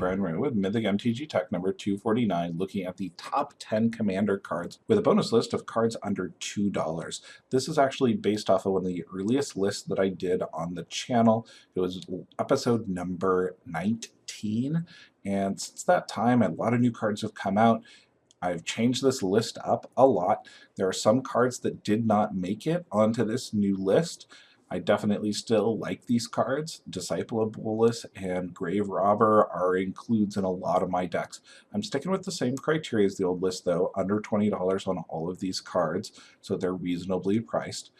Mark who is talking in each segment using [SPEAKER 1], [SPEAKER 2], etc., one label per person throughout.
[SPEAKER 1] Brian Ray with Mythic MTG Tech number 249, looking at the top 10 commander cards with a bonus list of cards under $2. This is actually based off of one of the earliest lists that I did on the channel. It was episode number 19, and since that time, a lot of new cards have come out. I've changed this list up a lot. There are some cards that did not make it onto this new list. I definitely still like these cards. Disciple of Bolas and Grave Robber are includes in a lot of my decks. I'm sticking with the same criteria as the old list though, under $20 on all of these cards, so they're reasonably priced.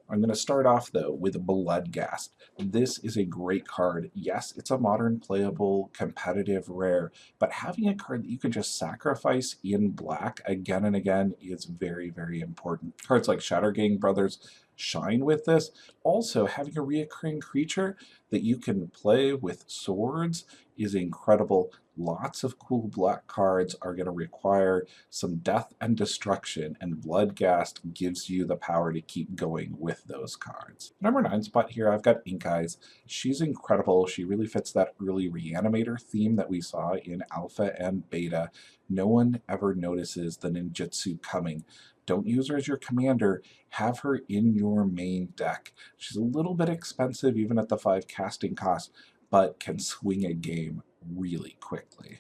[SPEAKER 1] I'm going to start off though with Bloodghast. This is a great card. Yes, it's a modern playable competitive rare, but having a card that you can just sacrifice in black again and again is very, very important. Cards like Shattergang Brothers shine with this. Also, having a reoccurring creature that you can play with swords is incredible. Lots of cool black cards are going to require some death and destruction, and Bloodghast gives you the power to keep going with those cards. Number 9 spot here, I've got Ink-Eyes. She's incredible. She really fits that early Reanimator theme that we saw in Alpha and Beta. No one ever notices the ninjutsu coming. Don't use her as your commander, have her in your main deck. She's a little bit expensive even at the 5 casting cost, but can swing a game really quickly.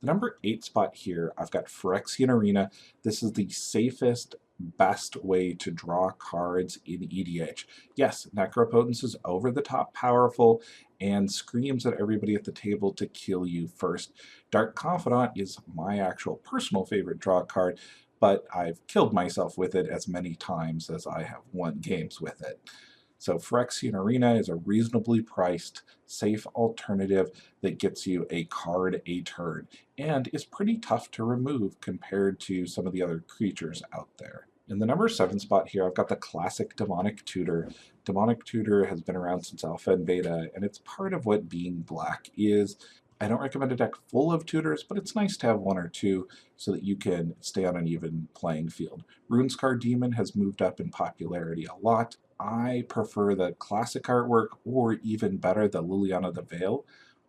[SPEAKER 1] The number 8 spot here, I've got Phyrexian Arena. This is the safest, best way to draw cards in EDH. Yes, Necropotence is over the top powerful and screams at everybody at the table to kill you first. Dark Confidant is my actual personal favorite draw card, but I've killed myself with it as many times as I have won games with it. So Phyrexian Arena is a reasonably priced, safe alternative that gets you a card a turn, and is pretty tough to remove compared to some of the other creatures out there. In the number 7 spot here, I've got the classic Demonic Tutor. Demonic Tutor has been around since Alpha and Beta, and it's part of what being black is. I don't recommend a deck full of tutors, but it's nice to have one or two so that you can stay on an even playing field. Runescar Demon has moved up in popularity a lot. I prefer the classic artwork, or even better, the Liliana the Veil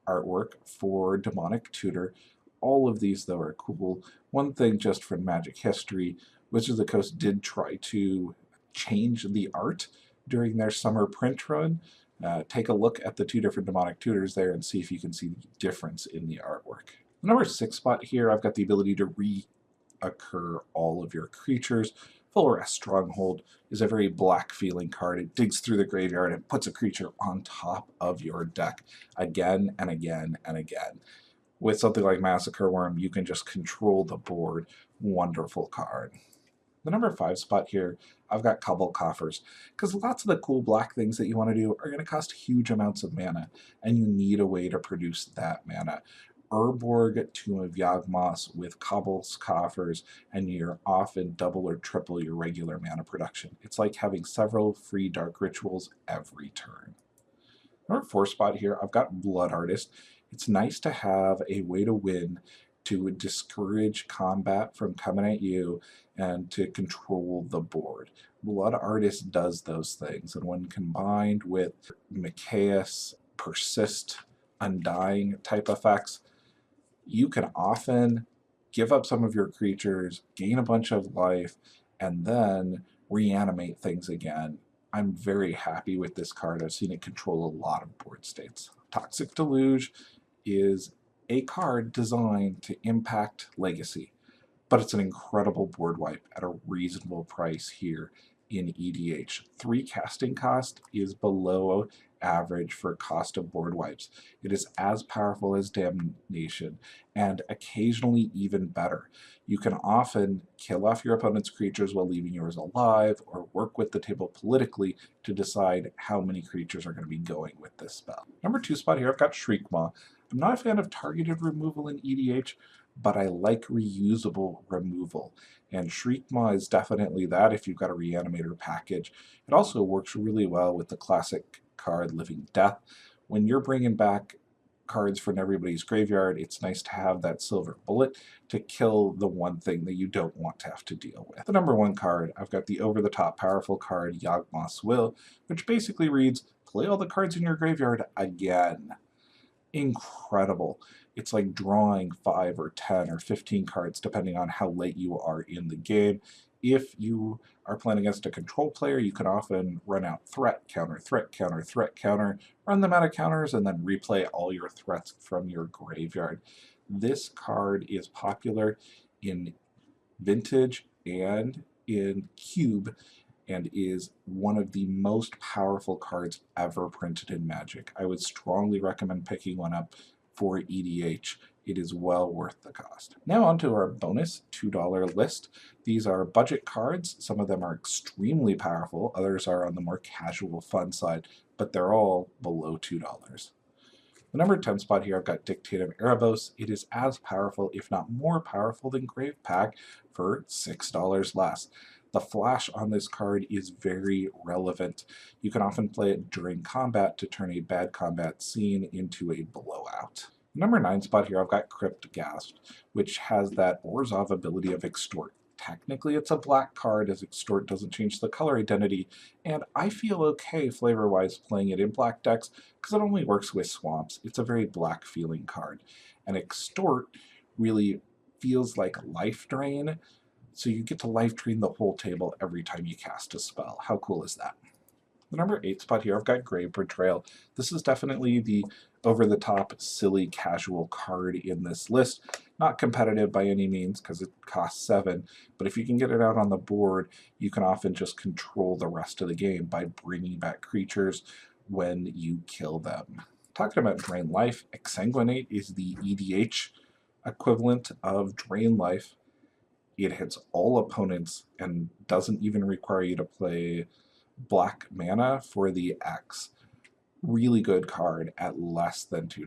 [SPEAKER 1] artwork for Demonic Tutor. All of these, though, are cool. One thing just from Magic history, Wizards of the Coast did try to change the art during their summer print run. Take a look at the 2 different Demonic Tutors there and see if you can see the difference in the artwork. The number 6 spot here, I've got the ability to reoccur all of your creatures. Volrath Stronghold is a very black feeling card. It digs through the graveyard and puts a creature on top of your deck again and again and again. With something like Massacre Worm, you can just control the board. Wonderful card. The number 5 spot here, I've got Cabal Coffers, because lots of the cool black things that you want to do are going to cost huge amounts of mana, and you need a way to produce that mana. Urborg, Tomb of Yawgmoth with Cabal Coffers, and you're often double or triple your regular mana production. It's like having several free Dark Rituals every turn. Number 4 spot here, I've got Blood Artist. It's nice to have a way to win, to discourage combat from coming at you, and to control the board. Blood Artist does those things, and when combined with Mikaeus, Persist, Undying type effects, you can often give up some of your creatures, gain a bunch of life, and then reanimate things again. I'm very happy with this card. I've seen it control a lot of board states. Toxic Deluge is a card designed to impact Legacy, but it's an incredible board wipe at a reasonable price here in EDH. 3 casting cost is below average for cost of board wipes. It is as powerful as Damnation, and occasionally even better. You can often kill off your opponent's creatures while leaving yours alive, or work with the table politically to decide how many creatures are going to be going with this spell. Number 2 spot here, I've got Shreikmaw. I'm not a fan of targeted removal in EDH, but I like reusable removal, and Shreikmaw is definitely that if you've got a Reanimator package. It also works really well with the classic card Living Death. When you're bringing back cards from everybody's graveyard, it's nice to have that silver bullet to kill the one thing that you don't want to have to deal with. The number 1 card, I've got the over-the-top powerful card Yawgmoth's Will, which basically reads, play all the cards in your graveyard again. Incredible. It's like drawing 5 or 10 or 15 cards depending on how late you are in the game. If you are playing against a control player, you can often run out threat counter, threat counter, threat counter, run them out of counters, and then replay all your threats from your graveyard. This card is popular in Vintage and in Cube, and is one of the most powerful cards ever printed in Magic. I would strongly recommend picking one up for EDH. It is well worth the cost. Now on to our bonus $2 list. These are budget cards. Some of them are extremely powerful, others are on the more casual fun side, but they're all below $2. The number 10 spot here, I've got Dictate of Erebos. It is as powerful, if not more powerful, than Grave Pack for $6 less. The flash on this card is very relevant. You can often play it during combat to turn a bad combat scene into a blowout. Number 9 spot here, I've got Cryptghast, which has that Orzhov ability of Extort. Technically it's a black card, as Extort doesn't change the color identity, and I feel okay flavor-wise playing it in black decks because it only works with swamps. It's a very black feeling card. And Extort really feels like life drain, so you get to life drain the whole table every time you cast a spell. How cool is that? The number 8 spot here, I've got Grave Betrayal. This is definitely the over-the-top, silly, casual card in this list. Not competitive by any means, because it costs 7, but if you can get it out on the board, you can often just control the rest of the game by bringing back creatures when you kill them. Talking about Drain Life, Exsanguinate is the EDH equivalent of Drain Life. It hits all opponents and doesn't even require you to play black mana for the X. Really good card at less than $2.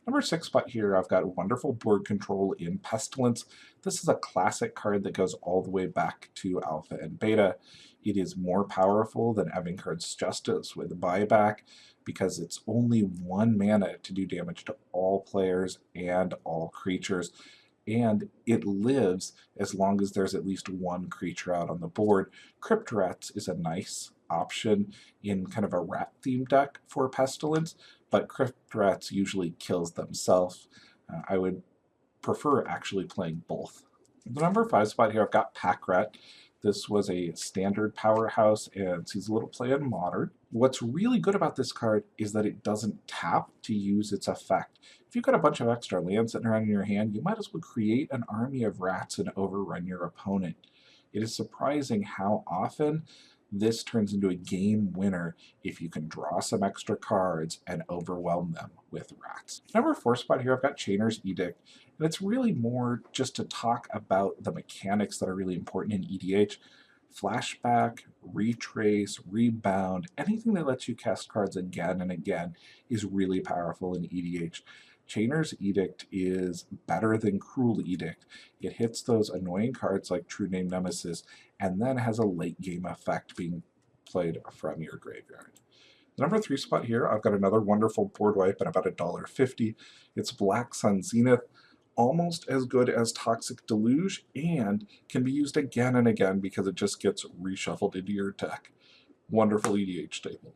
[SPEAKER 1] Number 6 spot here, I've got Wonderful Board Control in Pestilence. This is a classic card that goes all the way back to Alpha and Beta. It is more powerful than Evangard's Justice with buyback because it's only 1 mana to do damage to all players and all creatures, and it lives as long as there's at least 1 creature out on the board. Crypt Rats is a nice option in kind of a rat-themed deck for Pestilence, but Crypt Rats usually kills themselves. I would prefer actually playing both. The number 5 spot here, I've got Pack Rat. This was a standard powerhouse and sees a little play in Modern. What's really good about this card is that it doesn't tap to use its effect. If you've got a bunch of extra lands sitting around in your hand, you might as well create an army of rats and overrun your opponent. It is surprising how often this turns into a game winner if you can draw some extra cards and overwhelm them with rats. Number 4 spot here, I've got Chainer's Edict, and it's really more just to talk about the mechanics that are really important in EDH. Flashback, retrace, rebound, anything that lets you cast cards again and again is really powerful in EDH. Chainer's Edict is better than Cruel Edict. It hits those annoying cards like True Name Nemesis, and then has a late game effect being played from your graveyard. The number 3 spot here, I've got another wonderful board wipe at about $1.50. It's Black Sun Zenith, almost as good as Toxic Deluge, and can be used again and again because it just gets reshuffled into your deck. Wonderful EDH table.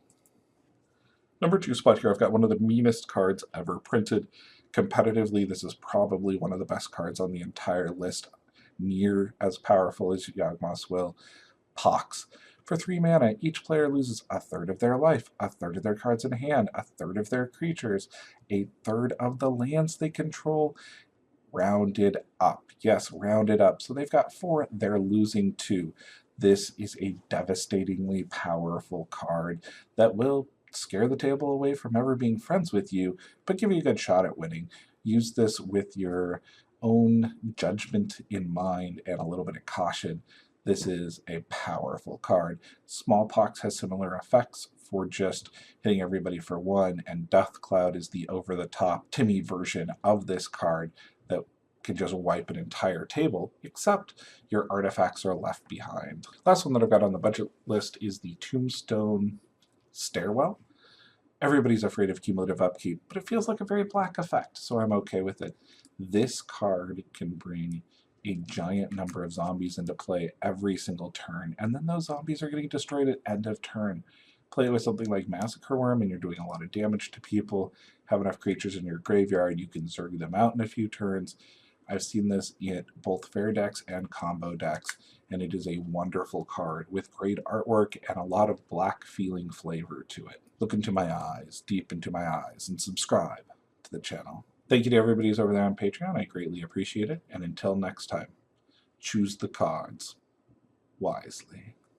[SPEAKER 1] Number 2 spot here, I've got one of the meanest cards ever printed. Competitively, this is probably one of the best cards on the entire list, near as powerful as Yawgmoth's Will. Pox. For 3 mana, each player loses 1/3 of their life, 1/3 of their cards in hand, 1/3 of their creatures, 1/3 of the lands they control, rounded up. Yes, rounded up. So they've got 4, they're losing 2. This is a devastatingly powerful card that will scare the table away from ever being friends with you, but give you a good shot at winning. Use this with your own judgment in mind and a little bit of caution. This is a powerful card. Smallpox has similar effects for just hitting everybody for 1, and Death Cloud is the over-the-top Timmy version of this card that can just wipe an entire table, except your artifacts are left behind. Last one that I've got on the budget list is the Tombstone Stairwell. Everybody's afraid of cumulative upkeep, but it feels like a very black effect, so I'm okay with it. This card can bring a giant number of zombies into play every single turn, and then those zombies are getting destroyed at end of turn. Play it with something like Massacre Worm and you're doing a lot of damage to people. Have enough creatures in your graveyard, you can Zerg them out in a few turns. I've seen this in both fair decks and combo decks, and it is a wonderful card with great artwork and a lot of black feeling flavor to it. Look into my eyes, deep into my eyes, and subscribe to the channel. Thank you to everybody who's over there on Patreon. I greatly appreciate it. And until next time, choose the cards wisely.